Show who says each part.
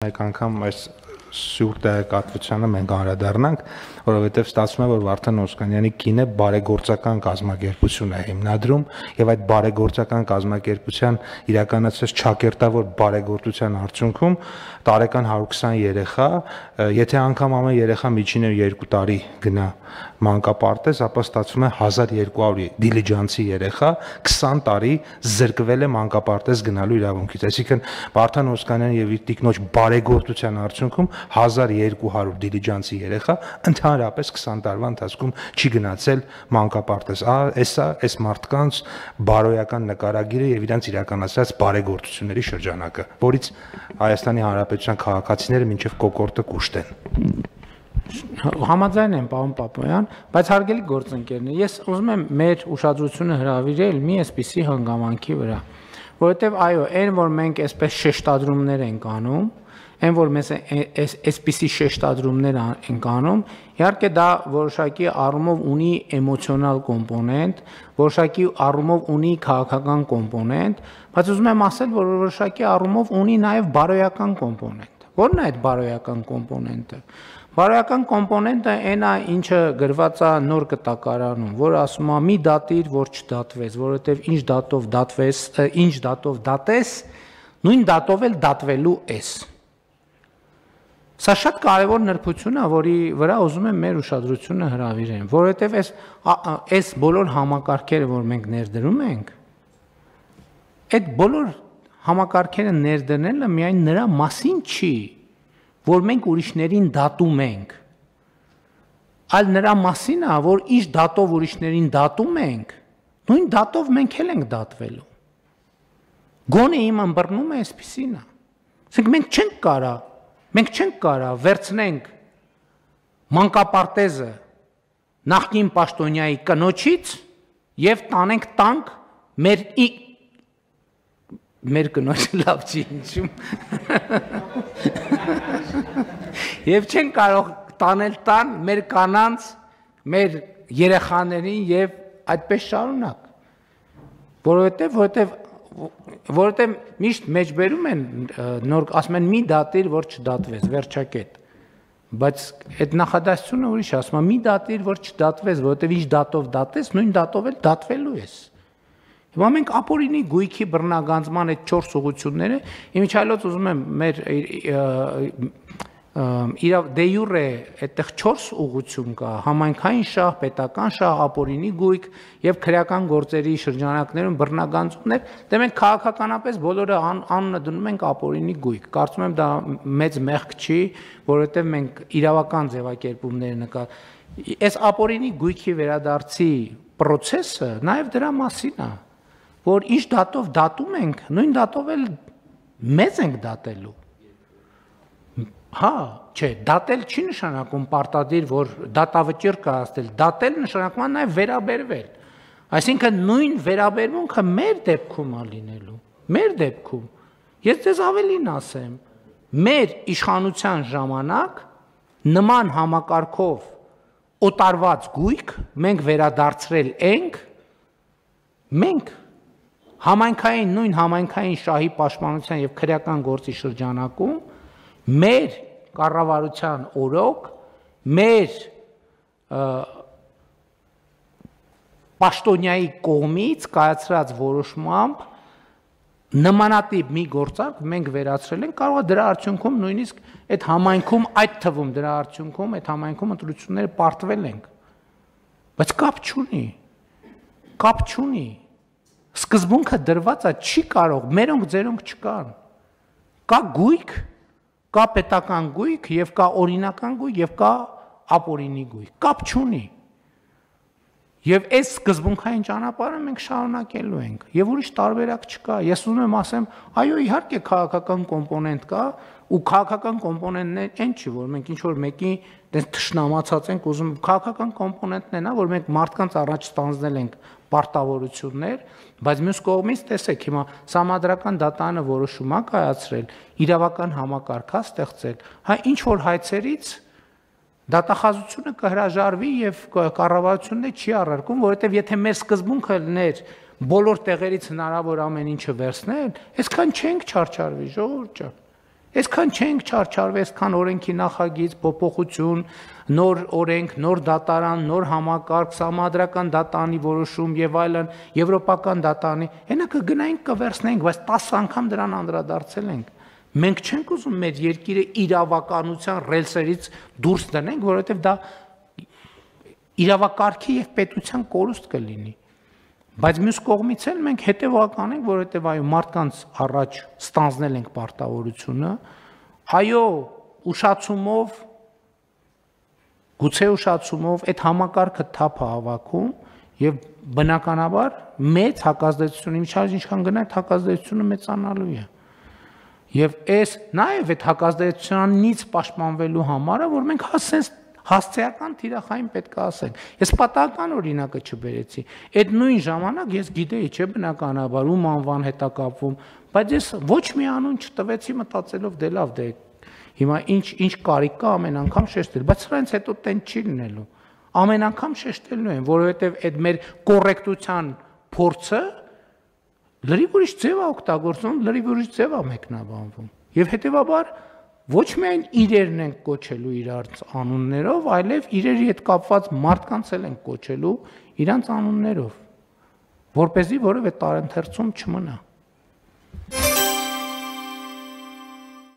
Speaker 1: Մեկ անգամ այս սուր տեղեկատվությանը մենք անդրադառնանք, որովհետև ստացվում է, որ Վարդան Օսկանյանի կինը բարեգործական կազմակերպություն է հիմնադրում եւ այդ բարեգործական կազմակերպության իրականացած ճակերտավոր բարեգործության արդյունքում տարեկան 120 երեխա, եթե անգամ ամեն երեխա միջինը 2 տարի գնա մանկապարտեզ, ապա ստացվում է 1200 դիլիջանցի երեխա 20 տարի զրկվել է մանկապարտեզ գնալու իրավունքից։ Այսինքն Վարդան Օսկանյանի եւ իր տիկնոջ բարեգործության արդյունքում 1200 դիլիջանցի երեխա ընդհանրապես 20 տարվա ընթացքում չի գնացել մանկապարտեզ։ Այս մարդկանց բարոյական նկարագիրը եւ իրանց իրականացած բարեգործությունների շրջանակը, որից Հայաստանի Հանրապետության քաղաքացիները մինչեւ կոկորտը կուշտ են։
Speaker 2: Համաձայն եմ, պարոն Պապոյան, բայց հարգելի գործընկերներ, ես ուզում եմ մեր ուշադրությունը հրավիրել մի այսպիսի հանգամանքի վրա, որովհետև այո, այն որ մենք այսպես շեշտադրումներ ենք անում, այն որ մեզ այսպիսի շեշտադրումներ ենք անում, իհարկե դա որոշակի առումով ունի էմոցիոնալ կոմպոնենտ, որոշակի առումով ունի քաղաքական կոմպոնենտ, բայց ուզում եմ ասել, որ որոշակի առումով ունի նաև բարոյական կոմպոնենտ։ Ո՞րն է այդ բարոյական կոմպոնենտը։ Բարոյական կոմպոնենտը այն է, ինչը գրված է նոր կտակարանում, որը ասում է՝ մի դատիր, որ չդատվես, որովհետև ինչ դատով դատվես, ինչ դատով դատես, նույն դատով էլ դատվելու ես։ Սա շատ կարևոր նրբություն է, որի վրա ուզում եմ մեր ուշադրությունը հրավիրեմ, որովհետև այս բոլոր համակարգերը, որ մենք ներդրում ենք, այդ բոլոր համակարգերը ներդնելը միայն նրա մասին չի, որ մենք ուրիշներին դատում ենք, այլ նրա մասին է, որ ինչ դատով ուրիշներին դատում ենք, նույն դատով մենք էլ ենք դատվելու։ Գոնե իմ ըմբռնումը այսպիսին է։ Ասենք մենք չենք կարա վերցնենք մանկապարտեզը նախկին պաշտոնյայի կնոջից եւ տանենք տանք մեր կնոջը լավ չի ինչու։ Եվ չեն կարող տանել տան մեր կանանց, մեր երեխաներին եւ այդպես շարունակ։ Որովհետեւ միշտ մեջբերում են նոր ասում են մի դատիր, որ չդատվես, վերջակետ։ Բայց այդ նախադասությունը ուրիշ է, ասում է մի դատիր, որ չդատվես, որովհետեւ ինչ դատով դատես, նույն դատով էլ դատվելու ես։ Հիմա մենք ապօրինի գույքի բռնագանձման այդ 4 ուղղությունները, իմիջիայլոց ուզում եմ մեր դե յուրե այդտեղ 4 ուղղություն կա, համայնքային շահ, պետական շահ, ապօրինի գույք եւ քրեական գործերի շրջանակներում բռնագանձումներ, դե մենք քաղաքականապես բոլորը անունը դնում ենք ապօրինի գույք։ Կարծում եմ դա մեծ մեղք չի, որովհետեւ մենք իրավական ձևակերպումներ այս ապօրինի գույքի վերադարձի process-ը նաեւ դրա մասին է, որ ինչ դատով դատում ենք, նույն դատով էլ մեզ ենք դատելու։ Հա, չէ, դատել չի նշանակում պարտադիր, որ դատավճիռ կայացնել, դատել նշանակում է նաև վերաբերվել։ Այսինքն նույն վերաբերմունքը մեր դեպքում է լինելու, մեր դեպքում։ Ես ձեզ ավելին ասեմ, մեր իշխանության ժամանակ նման համակարգով օտարված գույք մենք վերադարձրել ենք, մենք նույն համայնքային շահի պաշտպանության եւ քրեական գործի շրջանակում մեր կառավարության օրոք, մեր պաշտոնյայի կողմից կայացրած որոշմամբ նմանատիպ մի գործարք մենք վերացրել ենք, կարող է դրա արդյունքում նույնիսկ այդ համայնքում, այդ թվում դրա արդյունքում այդ համայնքում ընտրությունները պարտվել ենք։ Բայց կապ չունի։ Սկզբունքը դրված է, չի կարող, մերոնք ձերոնք չկան։ Կա գույք, կա պետական գույք եւ կա օրինական գույք եւ կա ապօրինի գույք, կապ չունի։ Եվ այս սկզբունքային ճանապարհը մենք շարունակելու ենք եւ ուրիշ տարբերակ չկա։ Ես ուզում եմ ասեմ, այո, իհարկե քաղաքական կոմպոնենտ կա ու քաղաքական կոմպոնենտն այն չի, որ մենք ինչ որ մեկի դες թշնամացած ենք ուզում, քաղաքական կոմպոնենտն է նա, որ մենք մարդկանց առաջ ստանձնել ենք պարտավորություններ, բայց մյուս կողմից տեսեք, հիմա Սահմանադրական դատարանը որոշում է կայացրել, իրավական համակարգ է ստեղծել, հա ինչ որ հայցերից դատախազությունը կհրաժարվի եւ կառավարությունն չի առարկում, որովհետեւ եթե մեր սկզբունքը լիներ բոլոր տեղերից հնարավոր ամեն ինչը վերցնել, այսքան չենք չարչարվի, ժողովուրդ ջան։ Այսքան չենք չարչարվի, այսքան օրենքի նախագիծ, փոփոխություն, նոր օրենք, նոր դատարան, նոր համակարգ, սահմանադրական դատանի որոշում եւ այլն, եվրոպական դատանի, հենա կգնայինք կվերցնենք, բայց 10 անգամ դրան անդրադարձել ենք։ Մենք չենք ուզում մեր երկիրը իրավականության ռելսերից դուրս դնենք, որովհետեւ դա իրավակարգի եւ պետության կորուստ կլինի։ Բայց մյուս կողմից էլ մենք հետևական ենք, որովհետև այո մարդկանց առաջ ստանձնել ենք պարտավորությունը, այո ուշացումով, գուցե ուշացումով այդ համակարգը թափ է հավաքում եւ բնականաբար մեծ հակազդեցություն իմիջիայլոց ինչքան գնա այդ հակազդեցությունը մեծանալու է։ Եվ այս նաեւ այդ հակազդեցությունից պաշտպանվելու համար է, որ մենք հասցեական թիրախային պետք է ասենք։ Ես պատահական օրինակը չբերեցի։ Այդ նույն ժամանակ ես գիտեի, չէ, բնականաբար ում անվան հետ է կապվում, բայց ես ոչ մի անուն չտվեցի մտածելով դե լավ, դե հիմա ինչ կարիք կա ամեն անգամ շեշտել, բայց սրանից հետո տեն չի լինելու։ Ամեն անգամ շեշտելու են, որովհետև այդ մեր կոռեկտության փորձը լրիվ ուրիշ ձև է օգտագործվում, լրիվ ուրիշ ձև է մեկնաբանվում։ Եվ հետևաբար ոչ միայն իրերն ենք կոչելու իրար անուններով, այլև իրերի հետ կապված մարդկանց էլ ենք կոչելու իրանց անուններով, որպեսզի որևէ տարընթերցում չմնա։